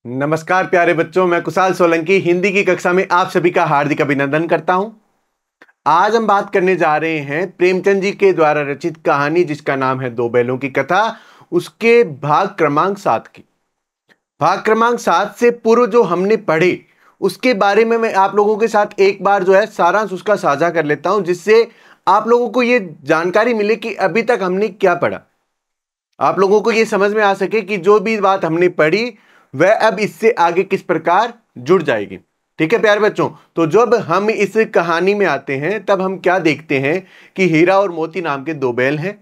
नमस्कार प्यारे बच्चों, मैं कुशाल सोलंकी हिंदी की कक्षा में आप सभी का हार्दिक अभिनंदन करता हूं। आज हम बात करने जा रहे हैं प्रेमचंद जी के द्वारा रचित कहानी जिसका नाम है दो बैलों की कथा, उसके भाग क्रमांक 7 की। भाग क्रमांक 7 से पूर्व जो हमने पढ़े उसके बारे में मैं आप लोगों के साथ एक बार जो है सारांश उसका साझा कर लेता हूं, जिससे आप लोगों को यह जानकारी मिले कि अभी तक हमने क्या पढ़ा। आप लोगों को यह समझ में आ सके कि जो भी बात हमने पढ़ी वह अब इससे आगे किस प्रकार जुड़ जाएगी। ठीक है प्यारे बच्चों, तो जब हम इस कहानी में आते हैं तब हम क्या देखते हैं कि हीरा और मोती नाम के दो बैल हैं।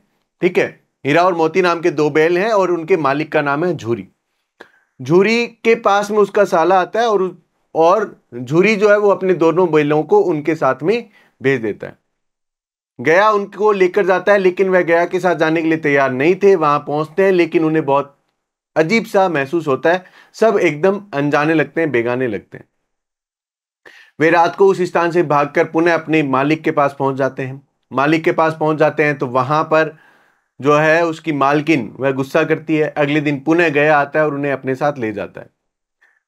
ठीक है, हीरा और मोती नाम के दो बैल हैं और उनके मालिक का नाम है झूरी। झूरी के पास में उसका साला आता है और झूरी जो है वो अपने दोनों बैलों को उनके साथ में भेज देता है। गया उनको लेकर जाता है, लेकिन वह गया के साथ जाने के लिए तैयार नहीं थे। वहां पहुंचते हैं लेकिन उन्हें बहुत अजीब सा महसूस होता है। सब एकदम अनजाने लगते हैं, बेगाने लगते हैं। वे रात को उस स्थान से भागकर पुनः अपने मालिक के पास पहुंच जाते हैं। मालिक के पास पहुंच जाते हैं तो वहां पर जो है उसकी मालकिन वह गुस्सा करती है। अगले दिन पुनः गया आता है और उन्हें अपने साथ ले जाता है।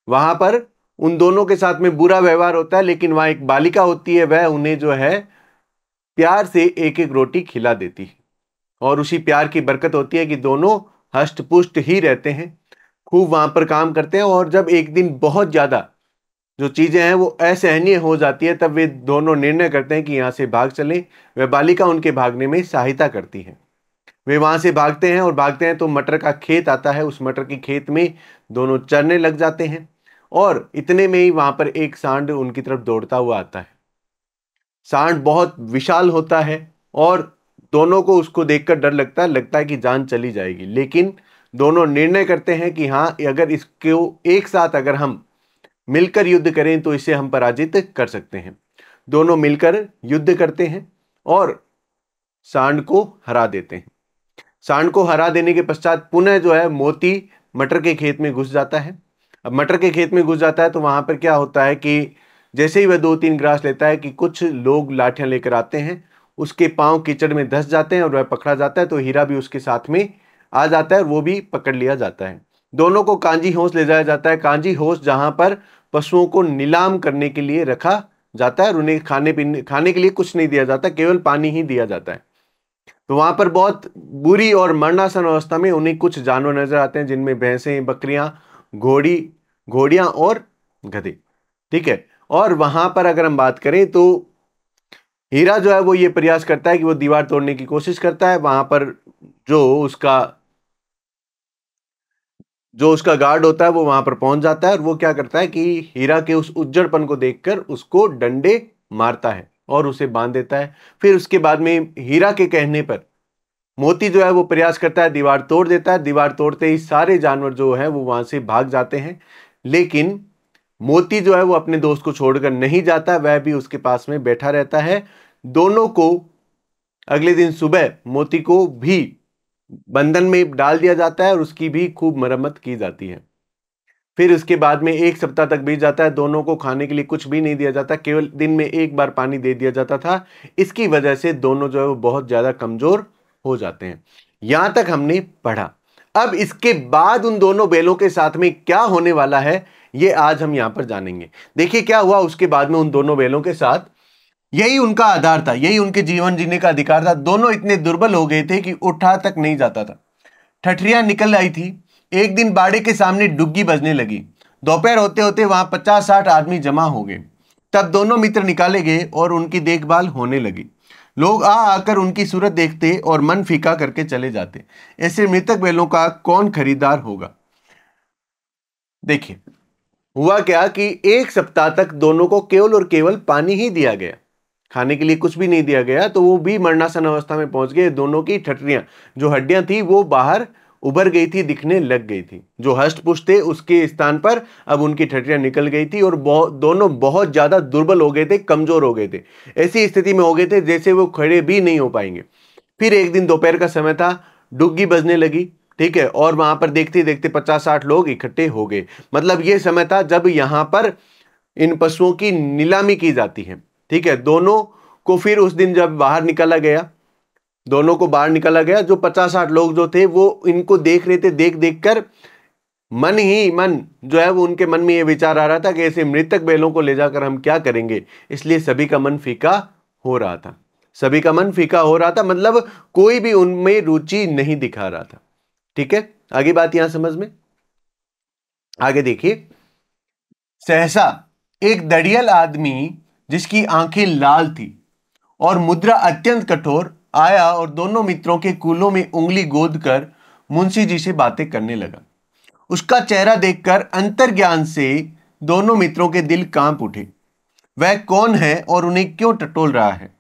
वहां पर उन दोनों के साथ में बुरा व्यवहार होता है, लेकिन वहां एक बालिका होती है, वह उन्हें जो है प्यार से एक एक रोटी खिला देती है। और उसी प्यार की बरकत होती है कि दोनों हष्ट पुष्ट ही रहते हैं, खूब वहां पर काम करते हैं। और जब एक दिन बहुत ज्यादा जो चीजें हैं वो असहनीय हो जाती है, तब वे दोनों निर्णय करते हैं कि यहां से भाग चलें। वह बालिका उनके भागने में सहायता करती है। वे वहां से भागते हैं और भागते हैं तो मटर का खेत आता है। उस मटर के खेत में दोनों चरने लग जाते हैं और इतने में ही वहां पर एक सांड उनकी तरफ दौड़ता हुआ आता है। सांड बहुत विशाल होता है और दोनों को उसको देखकर डर लगता है कि जान चली जाएगी। लेकिन दोनों निर्णय करते हैं कि हाँ, अगर इसको एक साथ अगर हम मिलकर युद्ध करें तो इसे हम पराजित कर सकते हैं। दोनों मिलकर युद्ध करते हैं और सांड को हरा देते हैं। सांड को हरा देने के पश्चात पुनः जो है मोती मटर के खेत में घुस जाता है। अब मटर के खेत में घुस जाता है तो वहां पर क्या होता है कि जैसे ही वह 2-3 ग्रास लेता है कि कुछ लोग लाठियां लेकर आते हैं, उसके पांव कीचड़ में धंस जाते हैं और वह पकड़ा जाता है। तो हीरा भी उसके साथ में आ जाता है और वो भी पकड़ लिया जाता है। दोनों को कांजी होश ले जाया जाता है। कांजी होश जहां पर पशुओं को नीलाम करने के लिए रखा जाता है और उन्हें खाने के लिए कुछ नहीं दिया जाता, केवल पानी ही दिया जाता है। तो वहां पर बहुत बुरी और मरणासन अवस्था में उन्हें कुछ जानवर नजर आते हैं, जिनमें भैंसें, बकरियां, घोड़ियां और गधे। ठीक है, और वहां पर अगर हम बात करें तो हीरा जो है वो ये प्रयास करता है कि वो दीवार तोड़ने की कोशिश करता है। वहां पर जो उसका जो उसका गार्ड होता है वो वहां पर पहुंच जाता है और वो क्या करता है कि हीरा के उस उज्जड़पन को देखकर उसको डंडे मारता है और उसे बांध देता है। फिर उसके बाद में हीरा के कहने पर मोती जो है वो प्रयास करता है, दीवार तोड़ देता है। दीवार तोड़ते ही सारे जानवर जो है वो वहां से भाग जाते हैं, लेकिन मोती जो है वो अपने दोस्त को छोड़कर नहीं जाता, वह भी उसके पास में बैठा रहता है। दोनों को अगले दिन सुबह मोती को भी बंधन में डाल दिया जाता है और उसकी भी खूब मरम्मत की जाती है। फिर उसके बाद में 1 सप्ताह तक बीत जाता है। दोनों को खाने के लिए कुछ भी नहीं दिया जाता, केवल दिन में एक बार पानी दे दिया जाता था। इसकी वजह से दोनों जो है वो बहुत ज्यादा कमजोर हो जाते हैं। यहां तक हमने पढ़ा। अब इसके बाद उन दोनों बैलों के साथ में क्या होने वाला है ये आज हम यहां पर जानेंगे। देखिए क्या हुआ उसके बाद में उन दोनों बैलों के साथ। यही उनका आधार था, यही उनके जीवन जीने का अधिकार था। दोनों इतने दुर्बल हो गए थे कि उठा तक नहीं जाता था। ठठरियां निकल आई थी। एक दिन बाड़े के सामने डुग्गी बजने लगी। दोपहर होते होते वहां 50-60 आदमी जमा हो गए। तब दोनों मित्र निकाले गए और उनकी देखभाल होने लगी। लोग आ आकर उनकी सूरत देखते और मन फीका करके चले जाते। ऐसे मृतक बैलों का कौन खरीदार होगा। देखिए हुआ क्या कि 1 सप्ताह तक दोनों को केवल और केवल पानी ही दिया गया, खाने के लिए कुछ भी नहीं दिया गया। तो वो भी मरणासन अवस्था में पहुंच गए। दोनों की ठठरियां जो हड्डियां थी वो बाहर उभर गई थी, दिखने लग गई थी। जो हष्ट पुष्ट थे उसके स्थान पर अब उनकी ठठरियां निकल गई थी और दोनों बहुत ज्यादा दुर्बल हो गए थे, कमजोर हो गए थे। ऐसी स्थिति में हो गए थे जैसे वो खड़े भी नहीं हो पाएंगे। फिर एक दिन दोपहर का समय था, डुग्गी बजने लगी। ठीक है, और वहां पर देखते देखते 50-60 लोग इकट्ठे हो गए। मतलब यह समय था जब यहां पर इन पशुओं की नीलामी की जाती है। ठीक है, दोनों को फिर उस दिन जब बाहर निकाला गया, दोनों को बाहर निकाला गया, जो 50-60 लोग जो थे वो इनको देख रहे थे। देख देख कर मन ही मन जो है वो उनके मन में ये विचार आ रहा था कि ऐसे मृतक बैलों को ले जाकर हम क्या करेंगे, इसलिए सभी का मन फीका हो रहा था। सभी का मन फीका हो रहा था मतलब कोई भी उनमें रुचि नहीं दिखा रहा था। ठीक है, आगे बात यहां समझ में, आगे देखिए। सहसा एक दड़ियल आदमी जिसकी आंखें लाल थी और मुद्रा अत्यंत कठोर आया और दोनों मित्रों के कूलों में उंगली गोद कर मुंशी जी से बातें करने लगा। उसका चेहरा देखकर अंतर्ज्ञान से दोनों मित्रों के दिल कांप उठे। वह कौन है और उन्हें क्यों टटोल रहा है,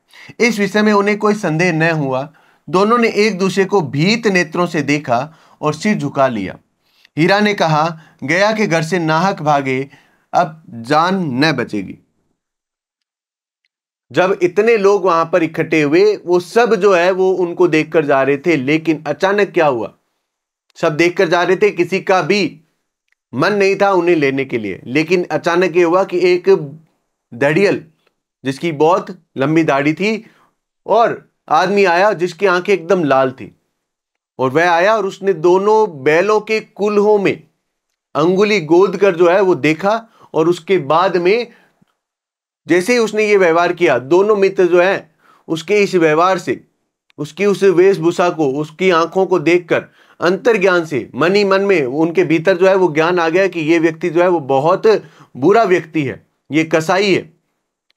इस विषय में उन्हें कोई संदेह न हुआ। दोनों ने एक दूसरे को भीत नेत्रों से देखा और सिर झुका लिया। हीरा ने कहा, गया के घर से नाहक भागे, अब जान न बचेगी। जब इतने लोग वहां पर इकट्ठे हुए, वो सब जो है वो उनको देखकर जा रहे थे, लेकिन अचानक क्या हुआ, सब देखकर जा रहे थे, किसी का भी मन नहीं था उन्हें लेने के लिए, लेकिन अचानक ये हुआ कि एक दड़ियल जिसकी बहुत लंबी दाढ़ी थी और आदमी आया जिसकी आंखें एकदम लाल थी, और वह आया और उसने दोनों बैलों के कुल्हों में अंगुली गोद कर जो है वो देखा, और उसके बाद में जैसे ही उसने ये व्यवहार किया, दोनों मित्र जो है उसके इस व्यवहार से, उसकी उस वेशभूषा को, उसकी आंखों को देखकर अंतर्ज्ञान से मन ही मन में उनके भीतर जो है वो ज्ञान आ गया कि ये व्यक्ति जो है वो बहुत बुरा व्यक्ति है, ये कसाई है,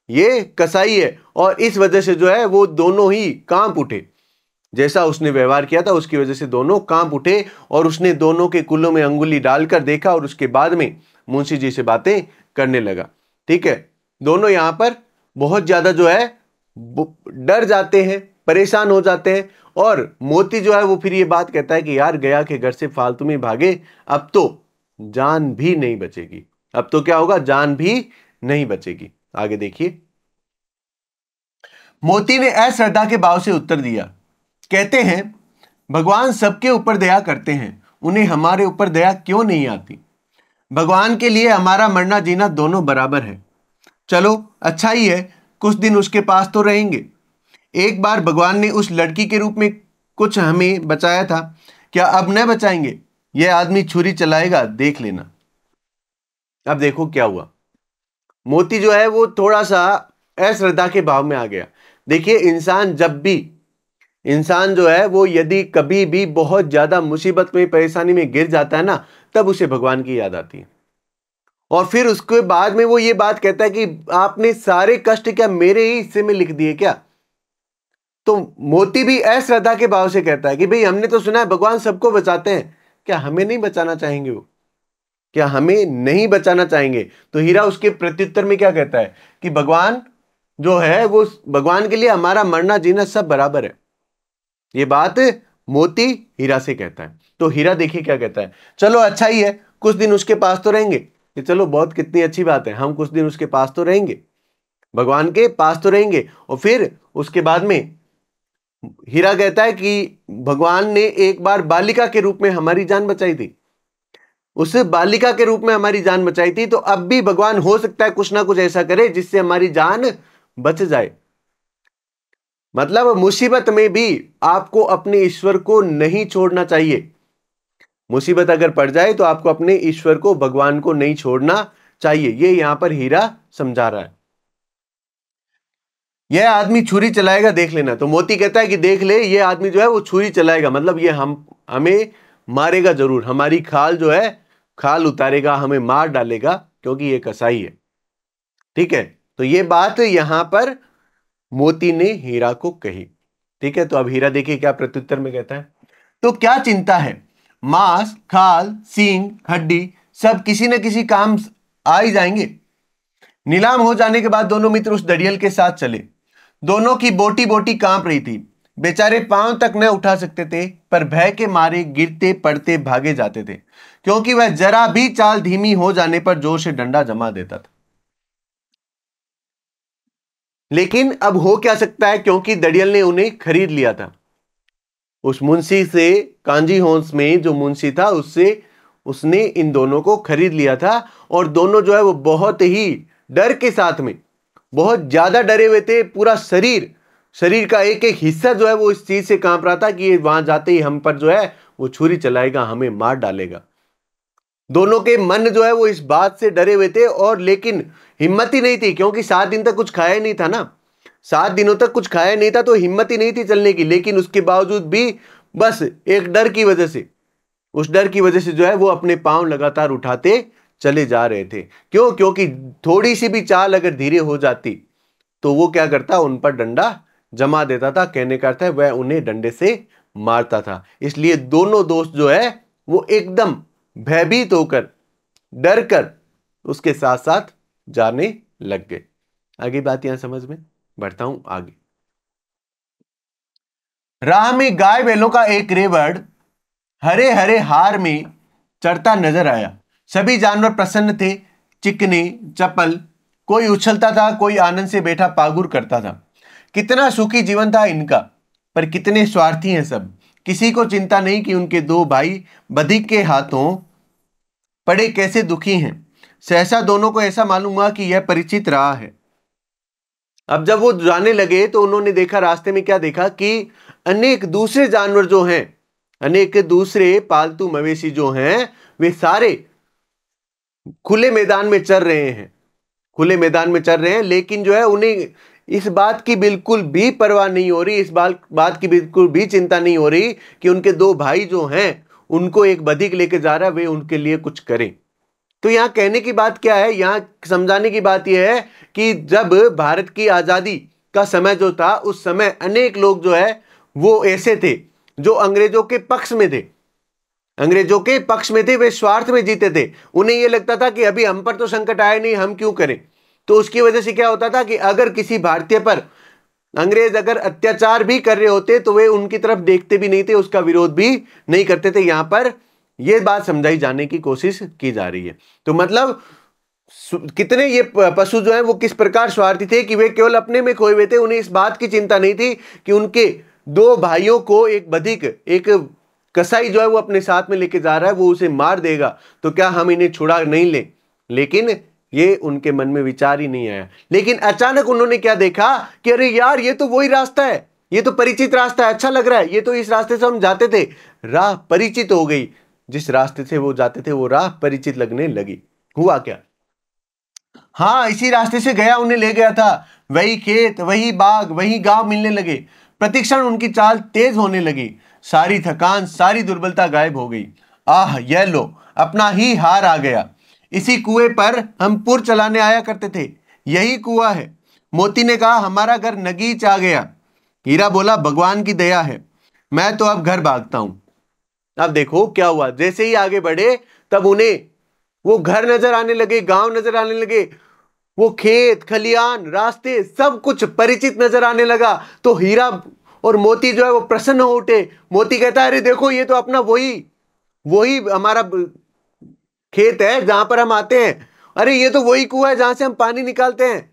ये कसाई है। और इस वजह से जो है वो दोनों ही कांप उठे। जैसा उसने व्यवहार किया था उसकी वजह से दोनों कांप उठे, और उसने दोनों के कुल्लों में अंगुली डालकर देखा और उसके बाद में मुंशी जी से बातें करने लगा। ठीक है, दोनों यहां पर बहुत ज्यादा जो है डर जाते हैं, परेशान हो जाते हैं, और मोती जो है वो फिर ये बात कहता है कि यार गया के घर से फालतू में भागे, अब तो जान भी नहीं बचेगी। अब तो क्या होगा, जान भी नहीं बचेगी। आगे देखिए। मोती ने अश्रद्धा के भाव से उत्तर दिया, कहते हैं भगवान सबके ऊपर दया करते हैं, उन्हें हमारे ऊपर दया क्यों नहीं आती। भगवान के लिए हमारा मरना जीना दोनों बराबर है। चलो अच्छा ही है, कुछ दिन उसके पास तो रहेंगे। एक बार भगवान ने उस लड़की के रूप में कुछ हमें बचाया था, क्या अब न बचाएंगे। यह आदमी छुरी चलाएगा, देख लेना। अब देखो क्या हुआ, मोती जो है वो थोड़ा सा अश्रद्धा के भाव में आ गया। देखिए, इंसान जो है वो यदि कभी भी बहुत ज्यादा मुसीबत में, परेशानी में गिर जाता है ना, तब उसे भगवान की याद आती है, और फिर उसके बाद में वो ये बात कहता है कि आपने सारे कष्ट क्या मेरे ही हिस्से में लिख दिए क्या। तो मोती भी अश्रद्धा के भाव से कहता है कि भाई हमने तो सुना है भगवान सबको बचाते हैं, क्या हमें नहीं बचाना चाहेंगे वो, क्या हमें नहीं बचाना चाहेंगे। तो हीरा उसके प्रत्युत्तर में क्या कहता है कि भगवान जो है वो, भगवान के लिए हमारा मरना जीना सब बराबर है। ये बात मोती हीरा से कहता है। तो हीरा देखिए क्या कहता है, चलो अच्छा ही है, कुछ दिन उसके पास तो रहेंगे। कि चलो बहुत कितनी अच्छी बात है, हम कुछ दिन उसके पास तो रहेंगे, भगवान के पास तो रहेंगे। और फिर उसके बाद में हीरा कहता है कि भगवान ने एक बार बालिका के रूप में हमारी जान बचाई थी, उस बालिका के रूप में हमारी जान बचाई थी, तो अब भी भगवान हो सकता है कुछ ना कुछ ऐसा करे जिससे हमारी जान बच जाए। मतलब मुसीबत में भी आपको अपने ईश्वर को नहीं छोड़ना चाहिए। मुसीबत अगर पड़ जाए तो आपको अपने ईश्वर को, भगवान को नहीं छोड़ना चाहिए। ये यहां पर हीरा समझा रहा है। यह आदमी छुरी चलाएगा, देख लेना। तो मोती कहता है कि देख ले, यह आदमी जो है वो छुरी चलाएगा, मतलब ये हमें मारेगा जरूर, हमारी खाल जो है खाल उतारेगा, हमें मार डालेगा, क्योंकि ये कसाई है। ठीक है, तो ये बात यहां पर मोती ने हीरा को कही। ठीक है, तो अब हीरा देखिए क्या प्रत्युत्तर में कहता है। तो क्या चिंता है, मांस, खाल, सींग, हड्डी सब किसी न किसी काम आ ही जाएंगे। नीलाम हो जाने के बाद दोनों मित्र उस दड़ियल के साथ चले। दोनों की बोटी बोटी कांप रही थी, बेचारे पांव तक न उठा सकते थे, पर भय के मारे गिरते पड़ते भागे जाते थे, क्योंकि वह जरा भी चाल धीमी हो जाने पर जोर से डंडा जमा देता था। लेकिन अब हो क्या सकता है, क्योंकि दड़ियल ने उन्हें खरीद लिया था उस मुंशी से। कांजी होंस में जो मुंशी था उससे उसने इन दोनों को खरीद लिया था, और दोनों जो है वो बहुत ही डर के साथ में, बहुत ज्यादा डरे हुए थे। पूरा शरीर का एक एक हिस्सा जो है वो इस चीज से कांप रहा था कि ये वहां जाते ही हम पर जो है वो छुरी चलाएगा, हमें मार डालेगा। दोनों के मन जो है वो इस बात से डरे हुए थे, और लेकिन हिम्मत ही नहीं थी, क्योंकि 7 दिन तक कुछ खाया ही नहीं था ना, 7 दिनों तक कुछ खाया नहीं था, तो हिम्मत ही नहीं थी चलने की। लेकिन उसके बावजूद भी बस एक डर की वजह से, उस डर की वजह से जो है वो अपने पांव लगातार उठाते चले जा रहे थे। क्यों? क्योंकि थोड़ी सी भी चाल अगर धीरे हो जाती तो वो क्या करता, उन पर डंडा जमा देता था। कहने का अर्थ है वह उन्हें डंडे से मारता था। इसलिए दोनों दोस्त जो है वो एकदम भयभीत होकर, डर कर उसके साथ साथ जाने लग गए। आगे बात यहां समझ में, बढ़ता हूं आगे। राह में गाय बैलों का एक रेवड़ हरे हरे हार में चढ़ता नजर आया। सभी जानवर प्रसन्न थे, चिकने चपल, कोई उछलता था, कोई आनंद से बैठा पागुर करता था। कितना सुखी जीवन था इनका, पर कितने स्वार्थी हैं सब। किसी को चिंता नहीं कि उनके 2 भाई बधिक के हाथों पड़े कैसे दुखी हैं। सहसा दोनों को ऐसा मालूम हुआ कि यह परिचित रहा है। अब जब वो जाने लगे तो उन्होंने देखा, रास्ते में क्या देखा कि अनेक दूसरे जानवर जो हैं, अनेक दूसरे पालतू मवेशी जो हैं, वे सारे खुले मैदान में चर रहे हैं, खुले मैदान में चर रहे हैं। लेकिन जो है उन्हें इस बात की बिल्कुल भी परवाह नहीं हो रही, इस बात की बिल्कुल भी चिंता नहीं हो रही कि उनके 2 भाई जो हैं उनको एक बधिक लेके जा रहा है, वे उनके लिए कुछ करें। तो यहां कहने की बात क्या है, यहां समझाने की बात यह है कि जब भारत की आजादी का समय जो था, उस समय अनेक लोग जो है वो ऐसे थे जो अंग्रेजों के पक्ष में थे, अंग्रेजों के पक्ष में थे, वे स्वार्थ में जीते थे। उन्हें यह लगता था कि अभी हम पर तो संकट आया नहीं, हम क्यों करें। तो उसकी वजह से क्या होता था कि अगर किसी भारतीय पर अंग्रेज अगर अत्याचार भी कर रहे होते तो वे उनकी तरफ देखते भी नहीं थे, उसका विरोध भी नहीं करते थे। यहां पर यह बात समझाई जाने की कोशिश की जा रही है। तो मतलब कितने ये पशु जो हैं वो किस प्रकार स्वार्थी थे कि वे केवल अपने में खोए हुए थे। उन्हें इस बात की चिंता नहीं थी कि उनके 2 भाइयों को एक बधिक, एक कसाई जो है वो अपने साथ में लेके जा रहा है, वो उसे मार देगा, तो क्या हम इन्हें छुड़ा नहीं ले। लेकिन ये उनके मन में विचार ही नहीं आया। लेकिन अचानक उन्होंने क्या देखा कि अरे यार, ये तो वही रास्ता है, ये तो परिचित रास्ता है, अच्छा लग रहा है, ये तो इस रास्ते से हम जाते थे। राह परिचित हो गई, जिस रास्ते से वो जाते थे वो राह परिचित लगने लगी। हुआ क्या? हाँ, इसी रास्ते से गया उन्हें ले गया था। वही खेत, वही बाग, वही गांव मिलने लगे। प्रतिक्षण उनकी चाल तेज होने लगी। सारी थकान, सारी दुर्बलता गायब हो गई। आह, यह लो, अपना ही हार आ गया। इसी कुएं पर हम पुर चलाने आया करते थे, यही कुआं है। मोती ने कहा, हमारा घर नगीच आ गया। हीरा बोला, भगवान की दया है, मैं तो अब घर भागता हूं। अब देखो क्या हुआ, जैसे ही आगे बढ़े तब उन्हें वो घर नजर आने लगे, गांव नजर आने लगे, वो खेत खलियान रास्ते सब कुछ परिचित नजर आने लगा। तो हीरा और मोती जो है वो प्रसन्न हो उठे। मोती कहता है, अरे देखो, ये तो अपना वही वही हमारा खेत है जहां पर हम आते हैं। अरे ये तो वही कुआं है जहां से हम पानी निकालते हैं।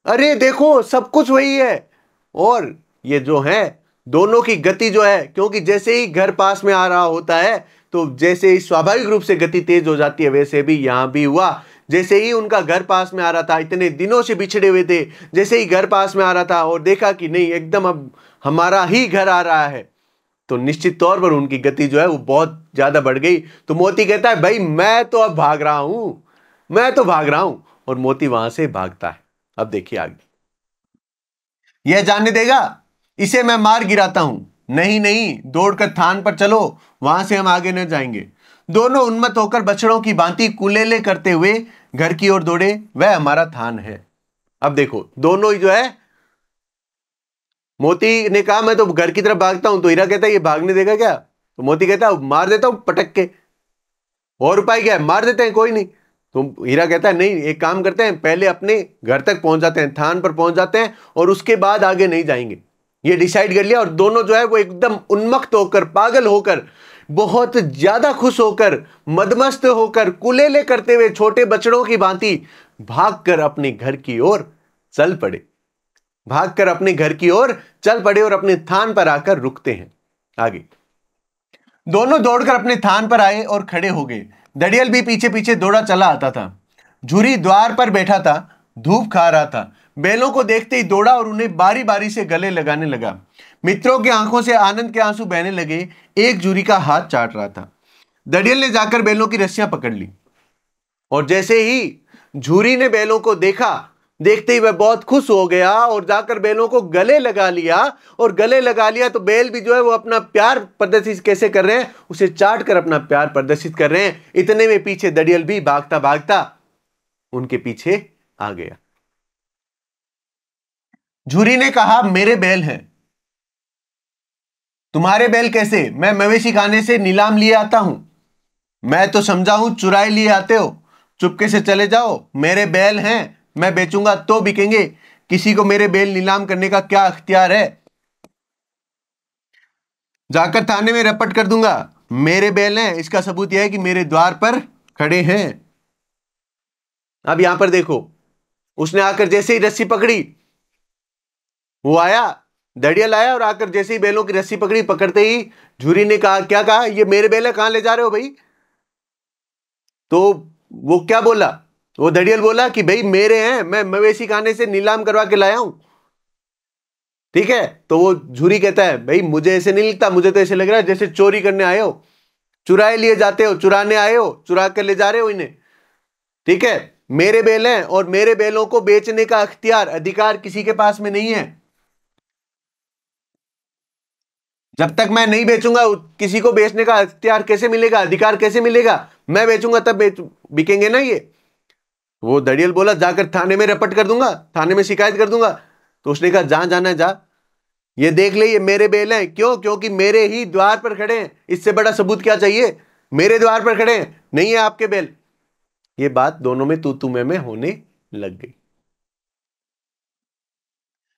अरे देखो, सब कुछ वही है। और ये जो है दोनों की गति जो है, क्योंकि जैसे ही घर पास में आ रहा होता है तो जैसे ही स्वाभाविक रूप से गति तेज हो जाती है, वैसे भी यहां भी हुआ। जैसे ही उनका घर पास में आ रहा था, इतने दिनों से बिछड़े हुए थे, जैसे ही घर पास में आ रहा था और देखा कि नहीं, एकदम अब हमारा ही घर आ रहा है, तो निश्चित तौर पर उनकी गति जो है वो बहुत ज्यादा बढ़ गई। तो मोती कहता है, भाई मैं तो अब भाग रहा हूं, मैं तो भाग रहा हूं। और मोती वहां से भागता है। अब देखिए आगे, यह जानने देगा, इसे मैं मार गिराता हूं। नहीं नहीं, दौड़कर थान पर चलो, वहां से हम आगे न जाएंगे। दोनों उन्मत्त होकर बछड़ों की भांति कुलेले करते हुए घर की ओर दौड़े। वह हमारा थान है। अब देखो, दोनों ही जो है, मोती ने कहा मैं तो घर की तरफ भागता हूं, तो हीरा कहता है ये भागने देगा क्या? तो मोती कहता है मार देता हूं पटक के, और उपाय क्या है, मार देते हैं, कोई नहीं। तो हीरा कहता है नहीं, एक काम करते हैं, पहले अपने घर तक पहुंच जाते हैं, थान पर पहुंच जाते हैं, और उसके बाद आगे नहीं जाएंगे। ये डिसाइड कर लिया। और दोनों जो है वो एकदम उन्मत्त होकर, पागल होकर, बहुत ज्यादा खुश होकर, मदमस्त होकर, कुलेले करते हुए छोटे बछड़ों की भांति भागकर अपने घर की ओर चल पड़े, भागकर अपने घर की ओर चल पड़े और अपने थान पर आकर रुकते हैं। आगे दोनों दौड़कर अपने थान पर आए और खड़े हो गए। दड़ियल भी पीछे पीछे दौड़ा चला आता था। झुरी द्वार पर बैठा था, धूप खा रहा था। बैलों को देखते ही दौड़ा और उन्हें बारी बारी से गले लगाने लगा। मित्रों की आंखों से आनंद के आंसू बहने लगे। एक झुरी का हाथ चाट रहा था। दड़ियल ने जाकर बैलों की रस्सियां पकड़ ली और जैसे ही झूरी ने बैलों को देखा, देखते ही वह बहुत खुश हो गया और जाकर बैलों को गले लगा लिया। और गले लगा लिया तो बैल भी जो है वो अपना प्यार प्रदर्शित कैसे कर रहे हैं, उसे चाट कर अपना प्यार प्रदर्शित कर रहे हैं। इतने में पीछे दड़ियल भी भागता भागता उनके पीछे आ गया। झूरी ने कहा, मेरे बैल हैं। तुम्हारे बैल कैसे? मैं मवेशी खाने से नीलाम लिए आता हूं। मैं तो समझा हूं चुराई लिए आते हो। चुपके से चले जाओ, मेरे बैल हैं, मैं बेचूंगा तो बिकेंगे। किसी को मेरे बैल नीलाम करने का क्या अख्तियार है? जाकर थाने में रपट कर दूंगा। मेरे बैल हैं, इसका सबूत यह है कि मेरे द्वार पर खड़े हैं। अब यहां पर देखो, उसने आकर जैसे ही रस्सी पकड़ी, वो आया, दड़ियल आया और आकर जैसे ही बैलों की रस्सी पकड़ी, पकड़ते ही झूरी ने कहा, क्या कहा? ये मेरे बैल है, कहां ले जा रहे हो भाई? तो वो क्या बोला? वो दड़ियल बोला कि भाई मेरे हैं, मैं मवेशी खाने से नीलाम करवा के लाया हूं। ठीक है, तो वो झूरी कहता है, भाई मुझे ऐसे नहीं लगता, मुझे तो ऐसे लग रहा है जैसे चोरी करने आए हो, चुराए लिए जाते हो, चुराने आए हो, चुरा कर ले जा रहे हो इन्हें। ठीक है, मेरे बैल हैं और मेरे बैलों को बेचने का अख्तियार, अधिकार किसी के पास में नहीं है। जब तक मैं नहीं बेचूंगा, किसी को बेचने का अख्तियार कैसे मिलेगा, अधिकार कैसे मिलेगा? मैं बेचूंगा तब बिकेंगे ना ये। वो दड़ियल बोला, जाकर थाने में रपट कर दूंगा, थाने में शिकायत कर दूंगा। तो उसने कहा, जहां जाना है जा, ये देख ले, ये मेरे बैल हैं। क्यों? क्योंकि मेरे ही द्वार पर खड़े हैं, इससे बड़ा सबूत क्या चाहिए? मेरे द्वार पर खड़े हैं, नहीं है आपके बैल। ये बात दोनों में तू में होने लग गई।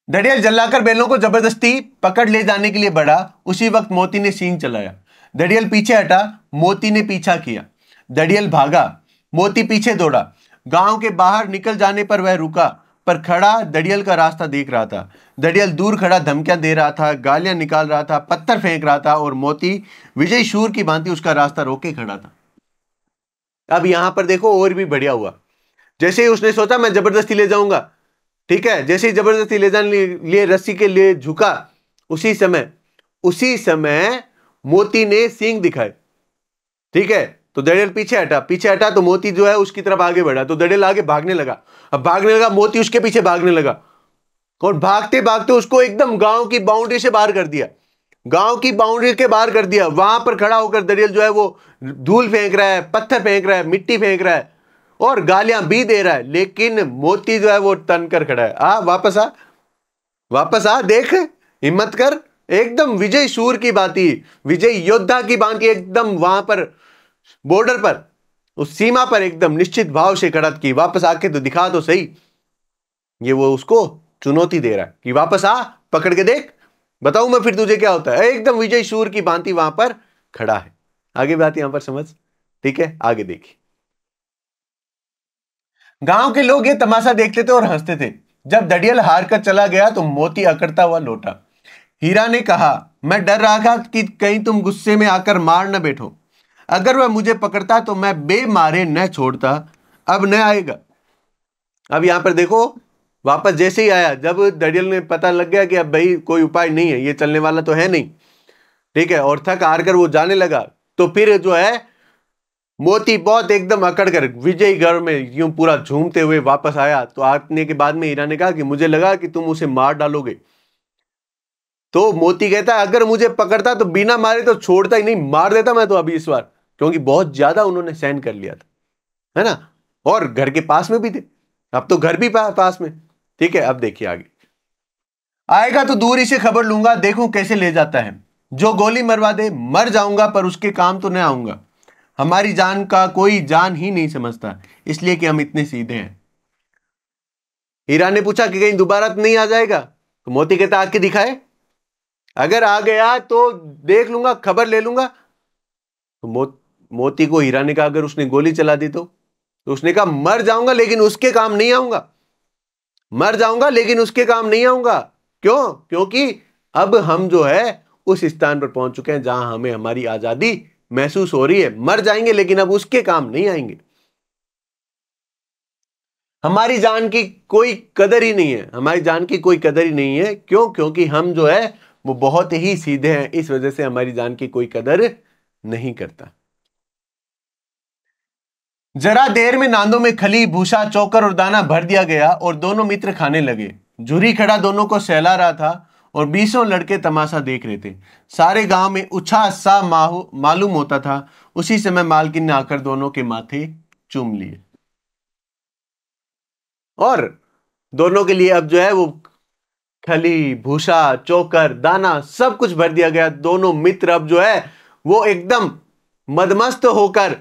दड़ियल जलाकर बैलों को जबरदस्ती पकड़ ले जाने के लिए बढ़ा। उसी वक्त मोती ने सींग चलाया। दड़ियल पीछे हटा, मोती ने पीछा किया। दड़ियल भागा, मोती पीछे दौड़ा। गांव के बाहर निकल जाने पर वह रुका, पर खड़ा दड़ियल का रास्ता देख रहा था। दड़ियल दूर खड़ा धमकियां दे रहा था, गालियां निकाल रहा था, पत्थर फेंक रहा था और मोती विजय शूर की भांति उसका रास्ता रोके खड़ा था। अब यहां पर देखो और भी बढ़िया हुआ। जैसे ही उसने सोचा मैं जबरदस्ती ले जाऊंगा, ठीक है, जैसे ही जबरदस्ती ले जाने लिए रस्सी के लिए झुका, उसी समय मोती ने सींग दिखाए। ठीक है, तो दड़ियल पीछे हटा तो मोती जो है उसकी तरफ आगे बढ़ा, तो दड़ियल आगे भागने लगा। अब भागने लगा, मोती उसके पीछे भागने लगा और भागते भागते उसको एकदम गांव की बाउंड्री से बाहर कर दिया। गांव की बाउंड्री के बाहर कर दिया। वहां पर खड़ा होकर दड़ियल जो है वो धूल फेंक रहा है, पत्थर फेंक रहा है, मिट्टी फेंक रहा है और गालियां भी दे रहा है, लेकिन मोती जो है वो तन कर खड़ा है। वापस आ, देख, हिम्मत कर। एकदम विजय शूर की बाती, विजय योद्धा की बाती, एकदम वहां पर बॉर्डर पर, उस सीमा पर एकदम निश्चित भाव से खड़ा की वापस आके तो दिखा तो सही। ये वो उसको चुनौती दे रहा है कि वापस आ, पकड़ के देख, बताऊं मैं फिर तुझे क्या होता है। एकदम विजय शूर की भांति वहां पर खड़ा है। आगे बात यहां पर समझ, ठीक है, आगे देखिए। गांव के लोग ये तमाशा देखते थे और हंसते थे। जब दड़ियल हार कर चला गया तो मोती अकड़ता हुआ लौटा। हीरा ने कहा, मैं डर रहा था कि कहीं तुम गुस्से में आकर मार न बैठो। अगर वह मुझे पकड़ता तो मैं बेमारे न छोड़ता, अब न आएगा। अब यहां पर देखो, वापस जैसे ही आया, जब दड़ियल ने पता लग गया कि अब भाई कोई उपाय नहीं है, ये चलने वाला तो है नहीं, ठीक है, और थक हार कर वो जाने लगा, तो फिर जो है मोती बहुत एकदम अकड़ कर विजयी घर में यूं पूरा झूमते हुए वापस आया। तो आने के बाद में हीरा ने कहा कि मुझे लगा कि तुम उसे मार डालोगे। तो मोती कहता है, अगर मुझे पकड़ता तो बिना मारे तो छोड़ता ही नहीं, मार देता मैं तो अभी इस बार, क्योंकि बहुत ज्यादा उन्होंने सहन कर लिया था, है ना, और घर के पास में भी थे। अब तो घर भी पास में। ठीक है, अब देखिए आगे। आएगा तो दूर ही से खबर लूंगा, देखूं कैसे ले जाता है। जो गोली मरवा दे मर जाऊंगा, पर उसके काम तो न आऊंगा। हमारी जान का कोई जान ही नहीं समझता, इसलिए कि हम इतने सीधे हैं। हीरा ने पूछा कि कहीं दोबारा तो नहीं आ जाएगा? तो मोती कहता, आके दिखाए, अगर आ गया तो देख लूंगा, खबर ले लूंगा। तो मोती को हीरा ने कहा, अगर उसने गोली चला दी तो उसने कहा, मर जाऊंगा लेकिन उसके काम नहीं आऊंगा, मर जाऊंगा लेकिन उसके काम नहीं आऊंगा। क्यों? क्योंकि अब हम जो है उस स्थान पर पहुंच चुके हैं जहां हमें हमारी आजादी महसूस हो रही है। मर जाएंगे लेकिन अब उसके काम नहीं आएंगे। हमारी जान की कोई कदर ही नहीं है, हमारी जान की कोई कदर ही नहीं है। क्यों? क्योंकि हम जो है वो बहुत ही सीधे हैं, इस वजह से हमारी जान की कोई कदर नहीं करता। जरा देर में नांदों में खली, भूसा, चोकर और दाना भर दिया गया और दोनों मित्र खाने लगे। झुरी खड़ा दोनों को सहला रहा था और 20 लड़के तमाशा देख रहे थे। सारे गांव में उछाह सा मालूम होता था। उसी समय मालकिन ने आकर दोनों के माथे चूम लिए और दोनों के लिए अब जो है वो खली, भूसा, चोकर, दाना सब कुछ भर दिया गया। दोनों मित्र अब जो है वो एकदम मदमस्त होकर,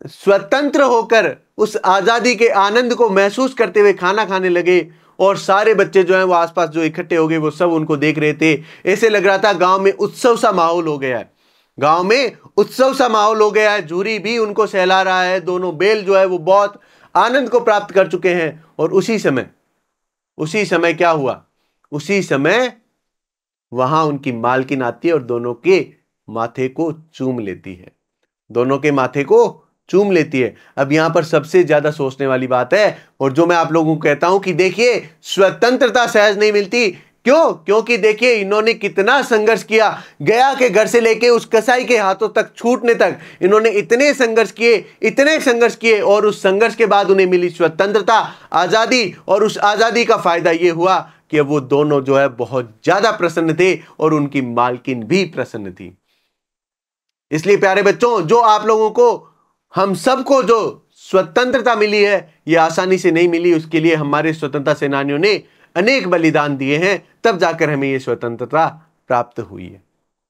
स्वतंत्र होकर, उस आजादी के आनंद को महसूस करते हुए खाना खाने लगे। और सारे बच्चे जो हैं वो आसपास जो इकट्ठे हो गए वो सब उनको देख रहे थे। ऐसे लग रहा था गांव में उत्सव सा माहौल हो गया है, गांव में उत्सव सा माहौल हो गया है। झूरी भी उनको सहला रहा है, दोनों बैल जो है वो बहुत आनंद को प्राप्त कर चुके हैं। और उसी समय क्या हुआ, उसी समय वहां उनकी मालकिन आती है और दोनों के माथे को चूम लेती है, दोनों के माथे को चूम लेती है। अब यहां पर सबसे ज्यादा सोचने वाली बात है, और जो मैं आप लोगों को कहता हूं कि देखिए स्वतंत्रता सहज नहीं मिलती। क्यों? क्योंकि देखिए इन्होंने कितना संघर्ष किया, गया के घर से लेके उस कसाई के हाथों तक छूटने तक इन्होंने इतने संघर्ष किए, और उस संघर्ष के बाद उन्हें मिली स्वतंत्रता, आजादी। और उस आजादी का फायदा यह हुआ कि वो दोनों जो है बहुत ज्यादा प्रसन्न थे और उनकी मालकिन भी प्रसन्न थी। इसलिए प्यारे बच्चों, जो आप लोगों को, हम सबको जो स्वतंत्रता मिली है ये आसानी से नहीं मिली। उसके लिए हमारे स्वतंत्रता सेनानियों ने अनेक बलिदान दिए हैं, तब जाकर हमें ये स्वतंत्रता प्राप्त हुई है।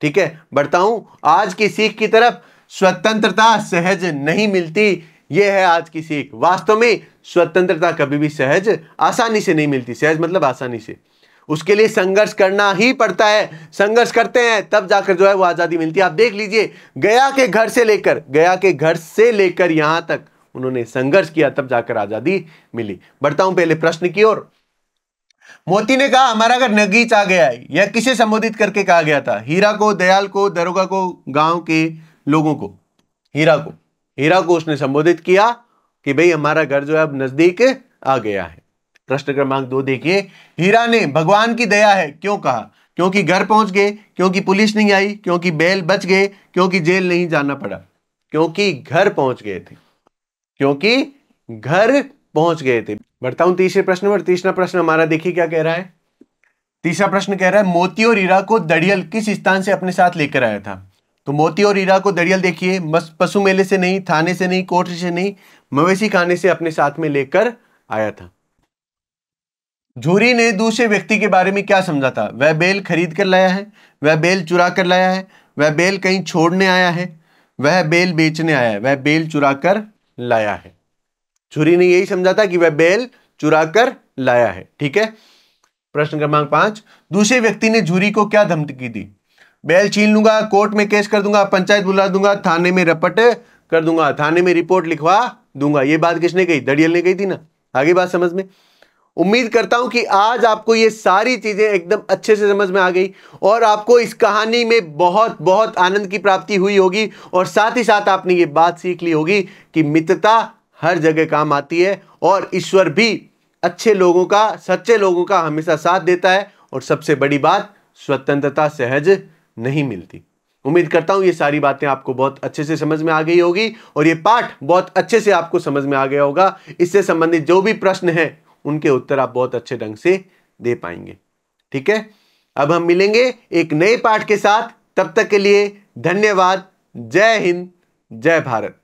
ठीक है, बढ़ता हूं आज की सीख की तरफ। स्वतंत्रता सहज नहीं मिलती, यह है आज की सीख। वास्तव में स्वतंत्रता कभी भी सहज आसानी से नहीं मिलती। सहज मतलब आसानी से, उसके लिए संघर्ष करना ही पड़ता है। संघर्ष करते हैं तब जाकर जो है वो आजादी मिलती है। आप देख लीजिए, गया के घर से लेकर यहां तक उन्होंने संघर्ष किया, तब जाकर आजादी मिली। बढ़ता हूं पहले प्रश्न की ओर। मोती ने कहा, हमारा घर नगीच आ गया है। यह किसे संबोधित करके कहा गया था? हीरा को, दयाल को, दरोगा को, गांव के लोगों को? हीरा को उसने संबोधित किया कि भाई हमारा घर जो है अब नजदीक आ गया है। प्रश्न क्रमांक 2 देखिए, हीरा ने भगवान की दया है क्यों कहा? क्योंकि घर पहुंच गए, क्योंकि पुलिस नहीं आई, क्योंकि बैल बच गए, क्योंकि जेल नहीं जाना पड़ा? क्योंकि घर पहुंच गए थे, क्योंकि घर पहुंच गए थे। बढ़ता हूं तीसरे प्रश्न पर। तीसरा प्रश्न हमारा देखिए क्या कह रहा है। तीसरा प्रश्न कह रहा है, मोती और हीरा को दड़ियल किस स्थान से अपने साथ लेकर आया था? तो मोती और हीरा को दड़ियल देखिए पशु मेले से नहीं, थाने से नहीं, कोर्ट से नहीं, मवेशी खाने से अपने साथ में लेकर आया था। झूरी ने दूसरे व्यक्ति के बारे में क्या समझा था? वह बैल खरीद कर लाया है, वह बैल चुरा कर लाया है, वह बैल कहीं छोड़ने आया है, वह बैल बेचने आया है, वह बैल चुरा कर लाया है। झूरी ने यही समझा था कि वह बैल चुरा कर लाया है। ठीक है, प्रश्न क्रमांक 5, दूसरे व्यक्ति ने झूरी को क्या धमकी दी? बैल छीन लूंगा, कोर्ट में केस कर दूंगा, पंचायत बुला दूंगा, थाने में रपट कर दूंगा, थाने में रिपोर्ट लिखवा दूंगा। ये बात किसने कही? दड़ियल ने कही थी ना। आगे बात समझ में। उम्मीद करता हूं कि आज आपको ये सारी चीजें एकदम अच्छे से समझ में आ गई और आपको इस कहानी में बहुत बहुत आनंद की प्राप्ति हुई होगी, और साथ ही साथ आपने ये बात सीख ली होगी कि मित्रता हर जगह काम आती है और ईश्वर भी अच्छे लोगों का, सच्चे लोगों का हमेशा साथ देता है। और सबसे बड़ी बात, स्वतंत्रता सहज नहीं मिलती। उम्मीद करता हूं ये सारी बातें आपको बहुत अच्छे से समझ में आ गई होगी और ये पाठ बहुत अच्छे से आपको समझ में आ गया होगा। इससे संबंधित जो भी प्रश्न है उनके उत्तर आप बहुत अच्छे ढंग से दे पाएंगे। ठीक है, अब हम मिलेंगे एक नए पाठ के साथ। तब तक के लिए धन्यवाद। जय हिंद, जय भारत।